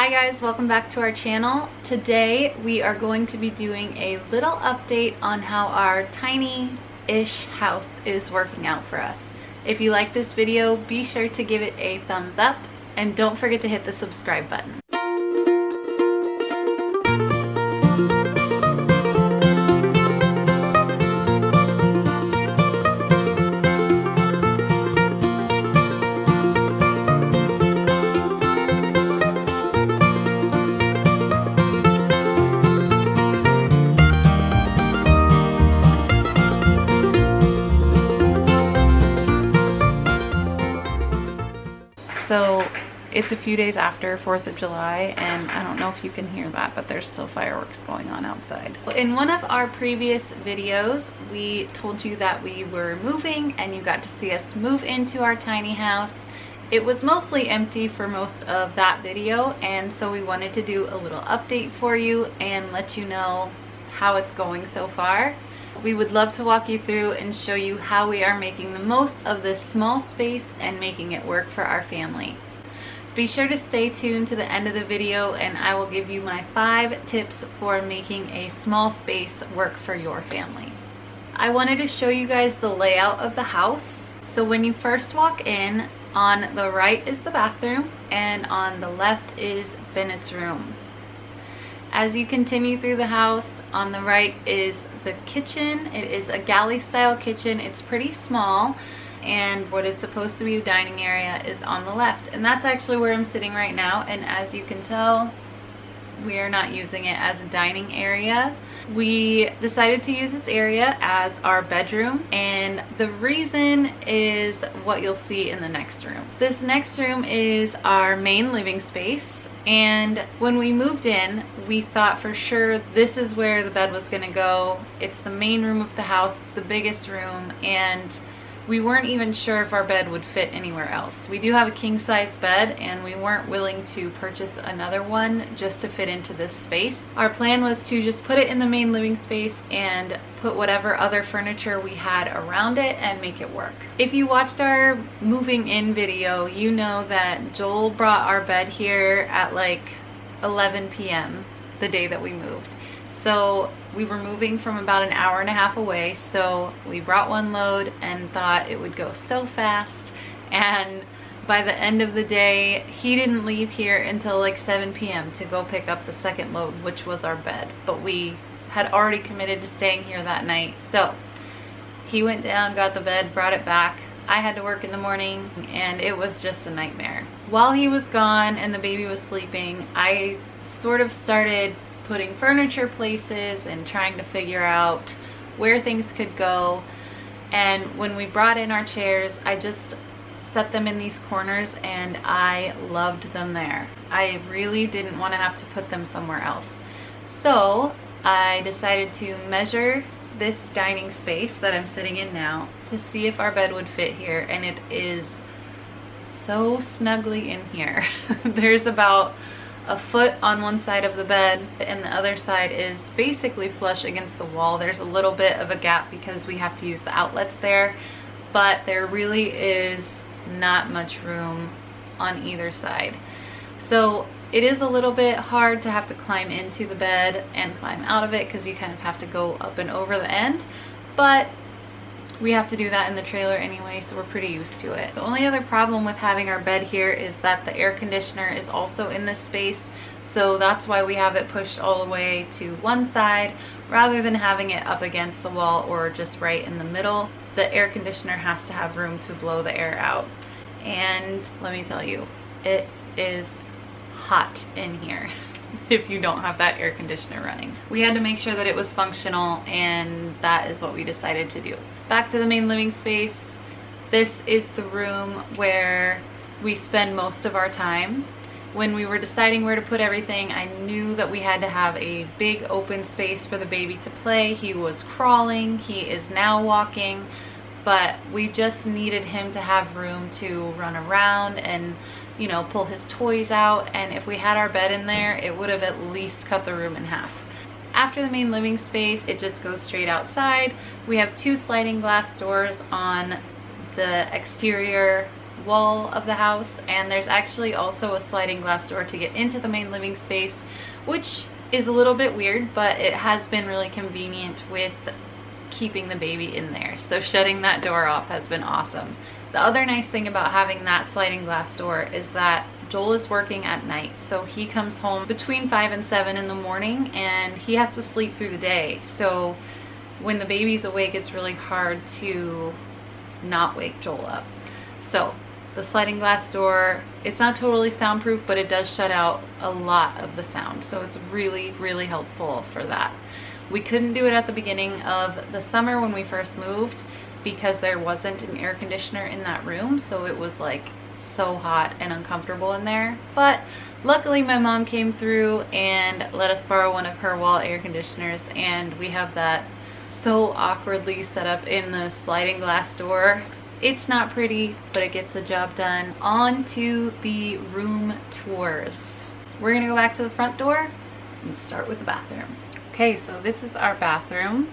Hi guys, welcome back to our channel. Today we are going to be doing a little update on how our tiny-ish house is working out for us. If you like this video, be sure to give it a thumbs up and don't forget to hit the subscribe button. So it's a few days after 4th of July and I don't know if you can hear that, but there's still fireworks going on outside. In one of our previous videos, we told you that we were moving and you got to see us move into our tiny house. It was mostly empty for most of that video, and so we wanted to do a little update for you and let you know how it's going so far. We would love to walk you through and show you how we are making the most of this small space and making it work for our family. Be sure to stay tuned to the end of the video and I will give you my 5 tips for making a small space work for your family. I wanted to show you guys the layout of the house. So when you first walk in, on the right is the bathroom and on the left is Bennett's room. As you continue through the house, on the right is the kitchen. It is a galley style kitchen. It's pretty small, and what is supposed to be a dining area is on the left, and that's actually where I'm sitting right now. And as you can tell, we are not using it as a dining area. We decided to use this area as our bedroom, and the reason is what you'll see in the next room. This next room is our main living space. And when we moved in, we thought for sure this is where the bed was gonna go. It's the main room of the house, it's the biggest room, and we weren't even sure if our bed would fit anywhere else. We do have a king-size bed and we weren't willing to purchase another one just to fit into this space. Our plan was to just put it in the main living space and put whatever other furniture we had around it and make it work. If you watched our moving in video, you know that Joel brought our bed here at like 11 p.m. the day that we moved. So we were moving from about an hour and a half away, so we brought one load and thought it would go so fast, and by the end of the day he didn't leave here until like 7 p.m. to go pick up the second load, which was our bed, but we had already committed to staying here that night. So he went down, got the bed, brought it back. I had to work in the morning and it was just a nightmare. While he was gone and the baby was sleeping, I sort of started putting furniture places and trying to figure out where things could go. And when we brought in our chairs, I just set them in these corners and I loved them there. I really didn't want to have to put them somewhere else. So I decided to measure this dining space that I'm sitting in now to see if our bed would fit here, and it is so snugly in here. There's about a foot on one side of the bed and the other side is basically flush against the wall. There's a little bit of a gap because we have to use the outlets there, but there really is not much room on either side. So it is a little bit hard to have to climb into the bed and climb out of it because you kind of have to go up and over the end, but we have to do that in the trailer anyway, so we're pretty used to it. The only other problem with having our bed here is that the air conditioner is also in this space, so that's why we have it pushed all the way to one side rather than having it up against the wall or just right in the middle. The air conditioner has to have room to blow the air out, and let me tell you, it is hot in here if you don't have that air conditioner running. We had to make sure that it was functional, and that is what we decided to do. Back to the main living space. This is the room where we spend most of our time. When we were deciding where to put everything, I knew that we had to have a big open space for the baby to play. He was crawling, he is now walking, but we just needed him to have room to run around and, you know, pull his toys out, and if we had our bed in there, it would have at least cut the room in half. After the main living space, it just goes straight outside. We have 2 sliding glass doors on the exterior wall of the house, and there's actually also a sliding glass door to get into the main living space, which is a little bit weird, but it has been really convenient with keeping the baby in there. So shutting that door off has been awesome. The other nice thing about having that sliding glass door is that Joel is working at night, so he comes home between 5 and 7 in the morning, and he has to sleep through the day. So when the baby's awake, it's really hard to not wake Joel up. So the sliding glass door, it's not totally soundproof, but it does shut out a lot of the sound. So it's really, really helpful for that. We couldn't do it at the beginning of the summer when we first moved because there wasn't an air conditioner in that room. So it was like so hot and uncomfortable in there. But luckily my mom came through and let us borrow one of her wall air conditioners, and we have that so awkwardly set up in the sliding glass door. It's not pretty, but it gets the job done. On to the room tours. We're gonna go back to the front door and start with the bathroom. Okay, so this is our bathroom.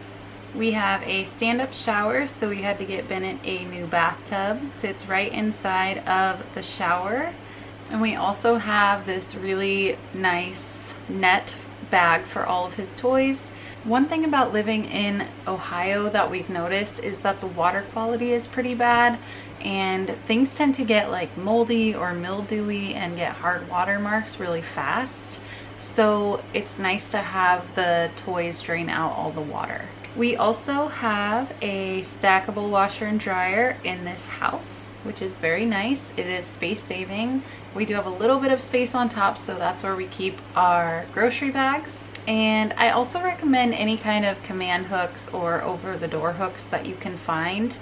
We have a stand-up shower, so we had to get Bennett a new bathtub. It sits right inside of the shower. And we also have this really nice net bag for all of his toys. One thing about living in Ohio that we've noticed is that the water quality is pretty bad, and things tend to get like moldy or mildewy and get hard watermarks really fast. So it's nice to have the toys drain out all the water. We also have a stackable washer and dryer in this house, which is very nice. It is space saving. We do have a little bit of space on top, so that's where we keep our grocery bags. And I also recommend any kind of command hooks or over the door hooks that you can find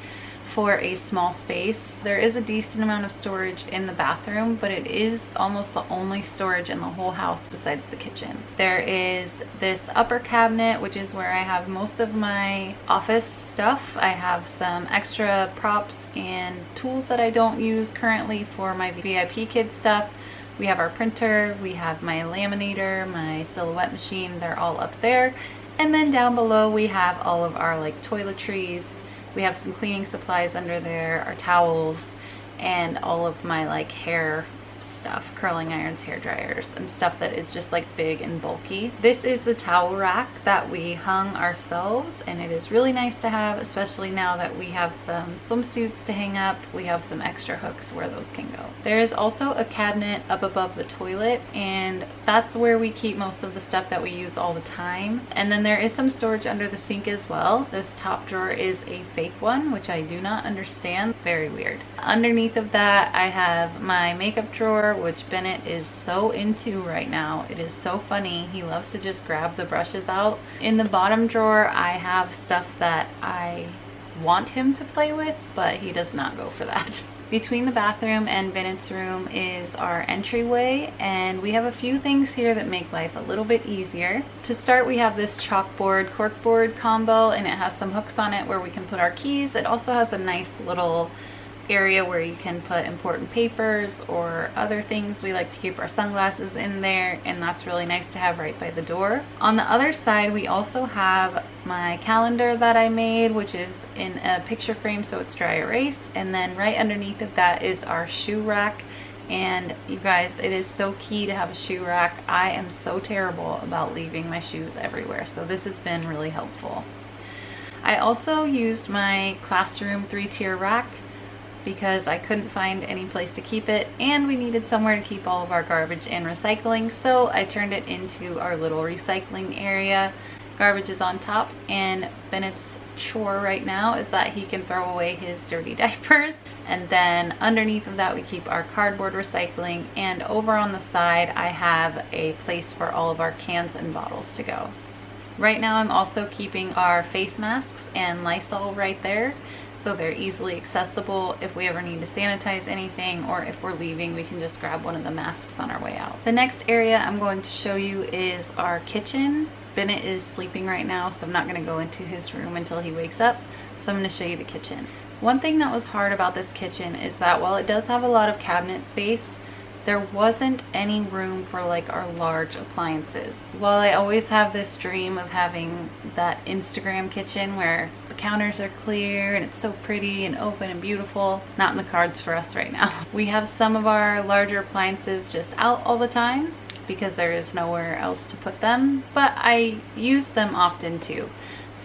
for a small space. There is a decent amount of storage in the bathroom, but it is almost the only storage in the whole house besides the kitchen. There is this upper cabinet, which is where I have most of my office stuff. I have some extra props and tools that I don't use currently for my VIP kids stuff. We have our printer, we have my laminator, my silhouette machine, they're all up there. And then down below we have all of our like toiletries. We have some cleaning supplies under there, our towels, and all of my like hair stuff, curling irons, hair dryers, and stuff that is just like big and bulky. This is the towel rack that we hung ourselves, and it is really nice to have, especially now that we have some swimsuits to hang up. We have some extra hooks where those can go. There is also a cabinet up above the toilet, and that's where we keep most of the stuff that we use all the time. And then there is some storage under the sink as well. This top drawer is a fake one, which I do not understand. Very weird. Underneath of that, I have my makeup drawer, which Bennett is so into right now. It is so funny. He loves to just grab the brushes out. In the bottom drawer, I have stuff that I want him to play with, but he does not go for that. Between the bathroom and Bennett's room is our entryway, and we have a few things here that make life a little bit easier. To start, we have this chalkboard corkboard combo, and it has some hooks on it where we can put our keys. It also has a nice little area where you can put important papers or other things. We like to keep our sunglasses in there, and that's really nice to have right by the door. On the other side, we also have my calendar that I made, which is in a picture frame, so it's dry erase. And then right underneath of that is our shoe rack. And you guys, it is so key to have a shoe rack. I am so terrible about leaving my shoes everywhere, so this has been really helpful. I also used my classroom 3-tier rack because I couldn't find any place to keep it, and we needed somewhere to keep all of our garbage and recycling, so I turned it into our little recycling area. Garbage is on top, and Bennett's chore right now is that he can throw away his dirty diapers. And then underneath of that we keep our cardboard recycling, and over on the side I have a place for all of our cans and bottles to go. Right now I'm also keeping our face masks and Lysol right there, so they're easily accessible if we ever need to sanitize anything, or if we're leaving we can just grab one of the masks on our way out. The next area I'm going to show you is our kitchen. Bennett is sleeping right now, so I'm not going to go into his room until he wakes up, so I'm going to show you the kitchen. One thing that was hard about this kitchen is that while it does have a lot of cabinet space, there wasn't any room for like our large appliances. While I always have this dream of having that Instagram kitchen where the counters are clear and it's so pretty and open and beautiful, not in the cards for us right now. We have some of our larger appliances just out all the time because there is nowhere else to put them, but I use them often too.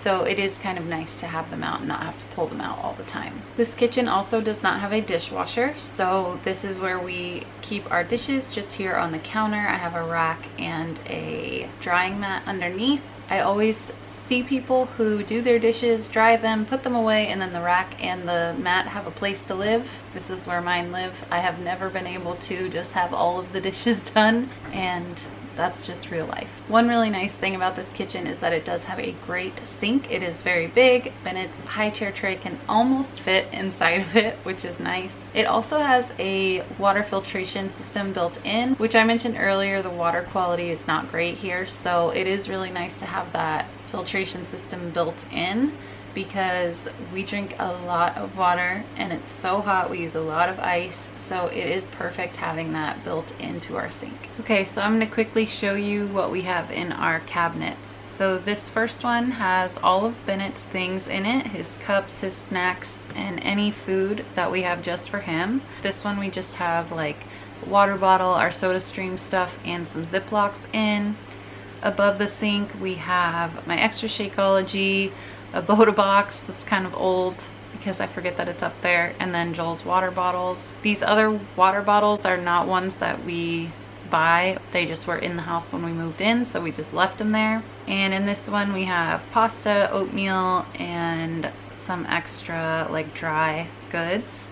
So it is kind of nice to have them out and not have to pull them out all the time. This kitchen also does not have a dishwasher, so this is where we keep our dishes, just here on the counter. I have a rack and a drying mat underneath. I always see people who do their dishes, dry them, put them away, and then the rack and the mat have a place to live. This is where mine live. I have never been able to just have all of the dishes done, and that's just real life. One really nice thing about this kitchen is that it does have a great sink. It is very big. Bennett's high chair tray can almost fit inside of it, which is nice. It also has a water filtration system built in, which I mentioned earlier, the water quality is not great here, so it is really nice to have that filtration system built in, because we drink a lot of water and it's so hot. We use a lot of ice, so it is perfect having that built into our sink. Okay, so I'm going to quickly show you what we have in our cabinets. So this first one has all of Bennett's things in it, his cups, his snacks, and any food that we have just for him. This one we just have like a water bottle, our soda stream stuff, and some Ziplocs in. Above the sink we have my extra Shakeology, a Boda box that's kind of old because I forget that it's up there, and then Joel's water bottles. These other water bottles are not ones that we buy. They just were in the house when we moved in, so we just left them there. And in this one we have pasta, oatmeal, and some extra like dry goods.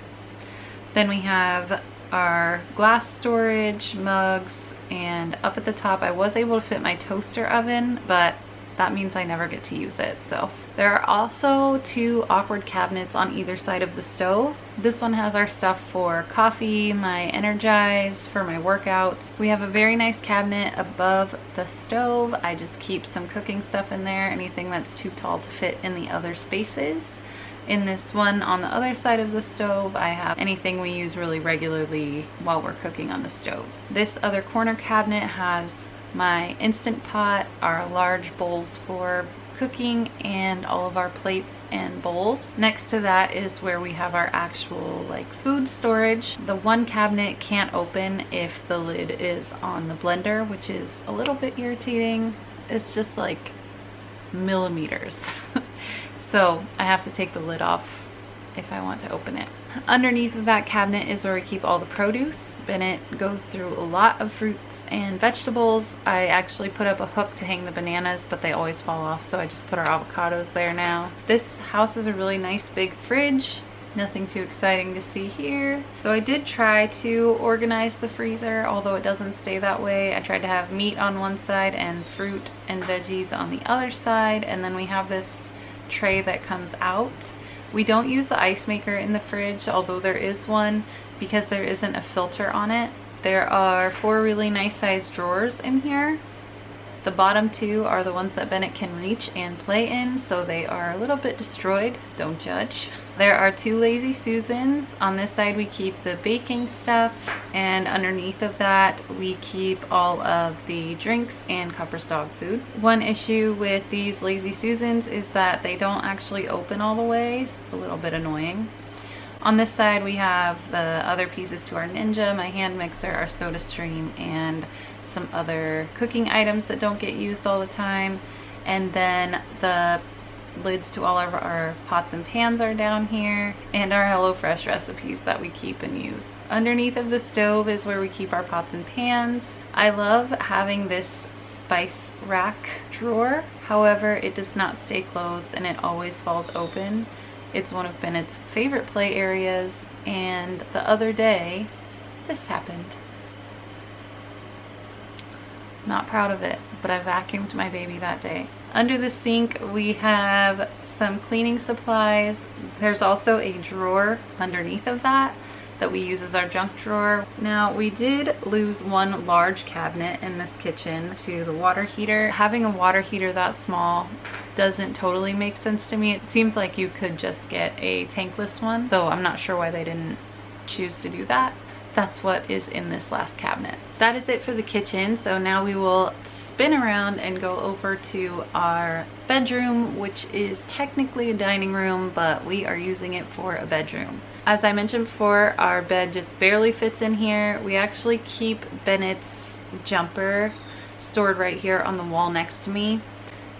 Then we have our glass storage, mugs, and up at the top I was able to fit my toaster oven, but that means I never get to use it. So there are also two awkward cabinets on either side of the stove. This one has our stuff for coffee, my Energize, for my workouts. We have a very nice cabinet above the stove. I just keep some cooking stuff in there, anything that's too tall to fit in the other spaces. In this one on the other side of the stove, I have anything we use really regularly while we're cooking on the stove. This other corner cabinet has my Instant Pot, our large bowls for cooking, and all of our plates and bowls. Next to that is where we have our actual like food storage. The one cabinet can't open if the lid is on the blender, which is a little bit irritating. It's just like millimeters. So I have to take the lid off if I want to open it. Underneath of that cabinet is where we keep all the produce. Bennett goes through a lot of fruits and vegetables. I actually put up a hook to hang the bananas, but they always fall off, so I just put our avocados there now. This house is a really nice big fridge. Nothing too exciting to see here. So I did try to organize the freezer, although it doesn't stay that way. I tried to have meat on one side and fruit and veggies on the other side, and then we have this tray that comes out. We don't use the ice maker in the fridge, although there is one, because there isn't a filter on it. There are 4 really nice sized drawers in here. The bottom 2 are the ones that Bennett can reach and play in, so they are a little bit destroyed. Don't judge. There are 2 Lazy Susans. On this side we keep the baking stuff, and underneath of that we keep all of the drinks and Copper's dog food. One issue with these Lazy Susans is that they don't actually open all the way. It's a little bit annoying. On this side we have the other pieces to our Ninja, my hand mixer, our soda stream, and some other cooking items that don't get used all the time. And then the lids to all of our pots and pans are down here, and our HelloFresh recipes that we keep and use. Underneath of the stove is where we keep our pots and pans. I love having this spice rack drawer, however it does not stay closed and it always falls open. It's one of Bennett's favorite play areas, and the other day this happened. Not proud of it, but I vacuumed my baby that day. Under the sink we have some cleaning supplies. There's also a drawer underneath of that we use as our junk drawer. Now we did lose one large cabinet in this kitchen to the water heater. Having a water heater that small doesn't totally make sense to me. It seems like you could just get a tankless one, so I'm not sure why they didn't choose to do that. that's what is in this last cabinet. That is it for the kitchen. So now we will spin around and go over to our bedroom, which is technically a dining room, but we are using it for a bedroom. As I mentioned before, our bed just barely fits in here. We actually keep Bennett's jumper stored right here on the wall next to me,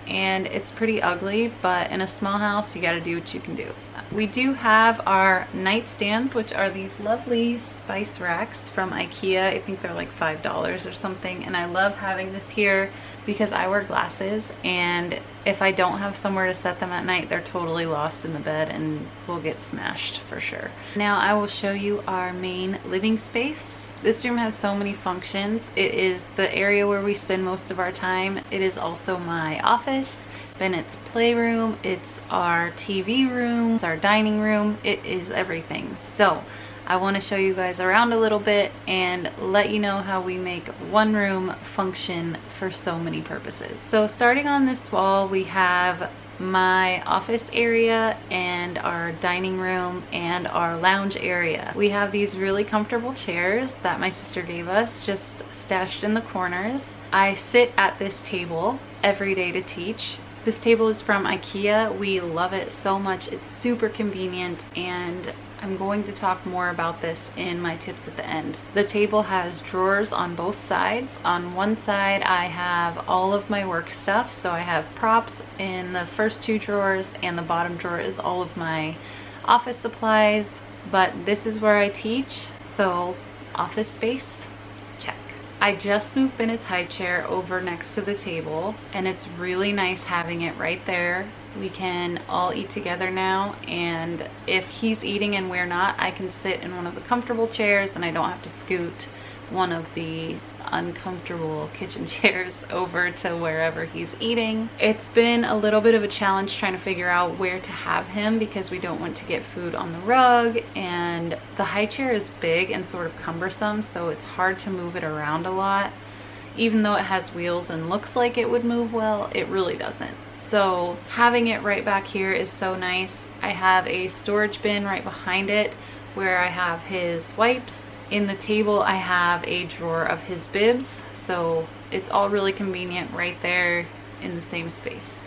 and it's pretty ugly, but in a small house you got to do what you can do. We do have our nightstands, which are these lovely spice racks from IKEA. I think they're like $5 or something, and I love having this here because I wear glasses, and if I don't have somewhere to set them at night, they're totally lost in the bed and will get smashed for sure. Now I will show you our main living space. This room has so many functions. It is the area where we spend most of our time. It is also my office, Bennett's playroom, it's our TV room, it's our dining room, it is everything. So I want to show you guys around a little bit and let you know how we make one room function for so many purposes. So starting on this wall, we have my office area and our dining room and our lounge area. We have these really comfortable chairs that my sister gave us, just stashed in the corners. I sit at this table every day to teach. This table is from IKEA. We love it so much. It's super convenient, and I'm going to talk more about this in my tips at the end. The table has drawers on both sides. On one side I have all of my work stuff, so I have props in the first two drawers, and the bottom drawer is all of my office supplies. But this is where I teach, so office space, check. I just moved Bennett's high chair over next to the table, and it's really nice having it right there. We can all eat together now, and if he's eating and we're not, I can sit in one of the comfortable chairs and I don't have to scoot one of the uncomfortable kitchen chairs over to wherever he's eating. It's been a little bit of a challenge trying to figure out where to have him because we don't want to get food on the rug, and the high chair is big and sort of cumbersome, so it's hard to move it around a lot. Even though it has wheels and looks like it would move well, it really doesn't. So having it right back here is so nice. I have a storage bin right behind it where I have his wipes. In the table I have a drawer of his bibs, so it's all really convenient right there in the same space.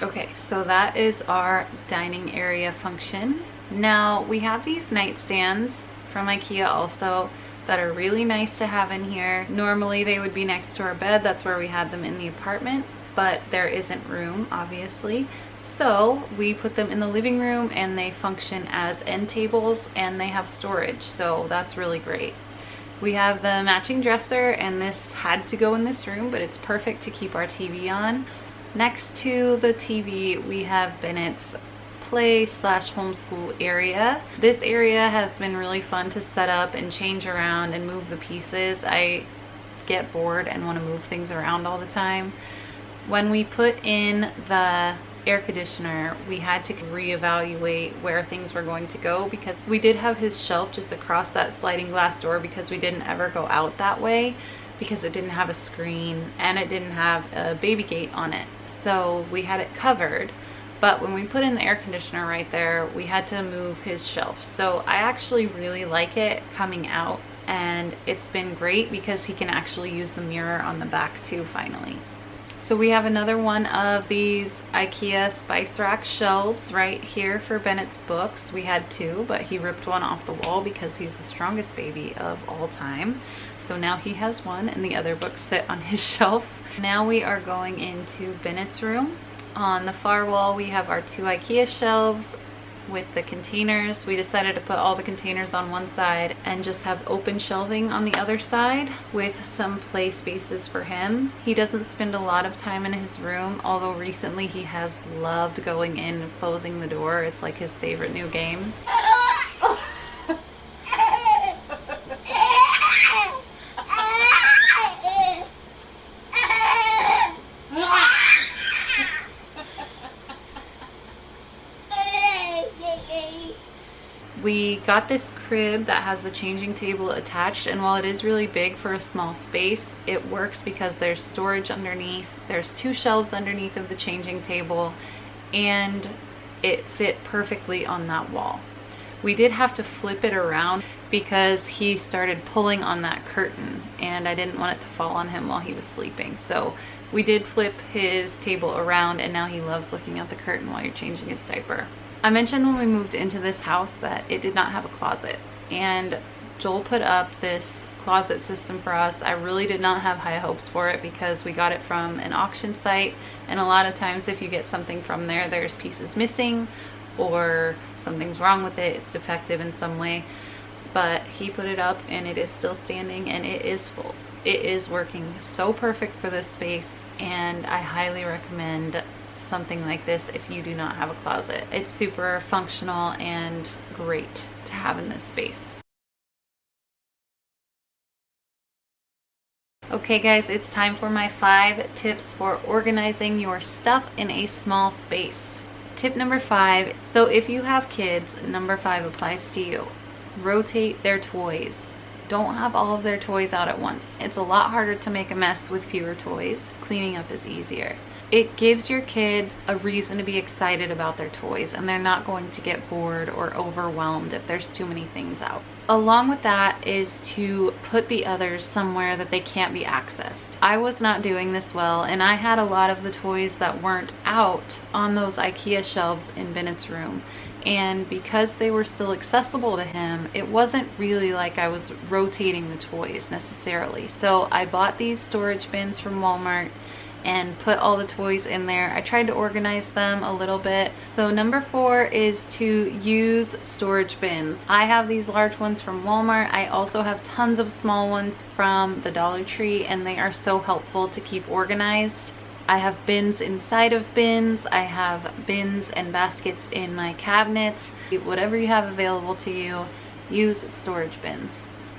Okay, so that is our dining area function. Now we have these nightstands from IKEA also that are really nice to have in here. Normally they would be next to our bed, that's where we had them in the apartment, but there isn't room obviously. So we put them in the living room and they function as end tables and they have storage, so that's really great. We have the matching dresser, and this had to go in this room, but it's perfect to keep our TV on. Next to the TV we have Bennett's play/homeschool area. This area has been really fun to set up and change around and move the pieces. I get bored and want to move things around all the time. When we put in the air conditioner, we had to reevaluate where things were going to go because we did have his shelf just across that sliding glass door because we didn't ever go out that way because it didn't have a screen and it didn't have a baby gate on it. So we had it covered, but when we put in the air conditioner right there, we had to move his shelf. So I actually really like it coming out, and it's been great because he can actually use the mirror on the back too finally. So we have another one of these IKEA spice rack shelves right here for Bennett's books. We had two, but he ripped one off the wall because he's the strongest baby of all time. So now he has one and the other books sit on his shelf. Now we are going into Bennett's room. On the far wall we have our two IKEA shelves with the containers. We decided to put all the containers on one side and just have open shelving on the other side with some play spaces for him. He doesn't spend a lot of time in his room, although recently he has loved going in and closing the door. It's like his favorite new game. We got this crib that has the changing table attached, and while it is really big for a small space, it works because there's storage underneath. There's two shelves underneath of the changing table, and it fit perfectly on that wall. We did have to flip it around because he started pulling on that curtain and I didn't want it to fall on him while he was sleeping. So we did flip his table around and now he loves looking at the curtain while you're changing his diaper. I mentioned when we moved into this house that it did not have a closet, and Joel put up this closet system for us. I really did not have high hopes for it because we got it from an auction site, and a lot of times if you get something from there, there's pieces missing or something's wrong with it, it's defective in some way. But he put it up and it is still standing and it is full. It is working so perfect for this space, and I highly recommend something like this if you do not have a closet. It's super functional and great to have in this space. Okay guys, it's time for my 5 tips for organizing your stuff in a small space. Tip number 5, so if you have kids, number 5 applies to you. Rotate their toys. Don't have all of their toys out at once. It's a lot harder to make a mess with fewer toys. Cleaning up is easier. It gives your kids a reason to be excited about their toys, and they're not going to get bored or overwhelmed if there's too many things out. Along with that is to put the others somewhere that they can't be accessed. I was not doing this well, and I had a lot of the toys that weren't out on those IKEA shelves in Bennett's room. And because they were still accessible to him, it wasn't really like I was rotating the toys necessarily. So I bought these storage bins from Walmart and put all the toys in there. I tried to organize them a little bit. So number 4 is to use storage bins. I have these large ones from Walmart. I also have tons of small ones from the Dollar Tree, and they are so helpful to keep organized. I have bins inside of bins. I have bins and baskets in my cabinets. Whatever you have available to you, use storage bins.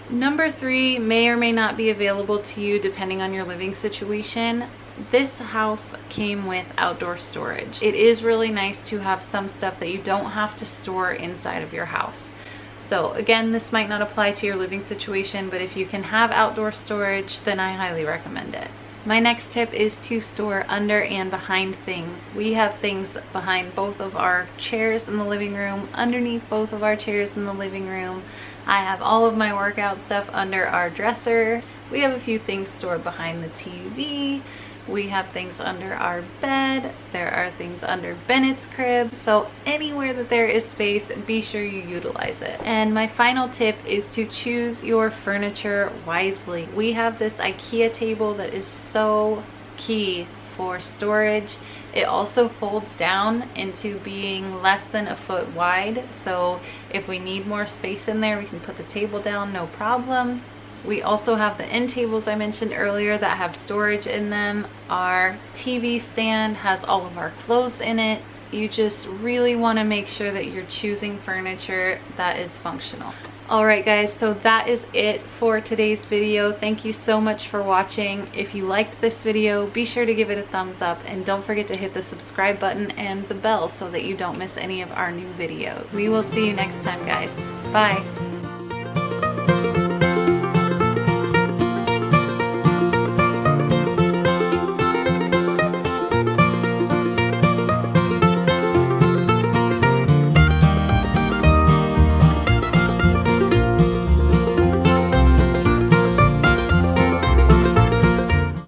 Number 3 may or may not be available to you depending on your living situation. This house came with outdoor storage. It is really nice to have some stuff that you don't have to store inside of your house. So again, this might not apply to your living situation, but if you can have outdoor storage, then I highly recommend it. My next tip is to store under and behind things. We have things behind both of our chairs in the living room, underneath both of our chairs in the living room. I have all of my workout stuff under our dresser. We have a few things stored behind the TV. We have things under our bed. There are things under Bennett's crib. So anywhere that there is space, be sure you utilize it. And my final tip is to choose your furniture wisely. We have this IKEA table that is so key for storage. It also folds down into being less than a foot wide. So if we need more space in there, we can put the table down, no problem. We also have the end tables I mentioned earlier that have storage in them. Our TV stand has all of our clothes in it. You just really want to make sure that you're choosing furniture that is functional. Alright guys, so that is it for today's video. Thank you so much for watching. If you liked this video, be sure to give it a thumbs up, and don't forget to hit the subscribe button and the bell so that you don't miss any of our new videos. We will see you next time guys. Bye!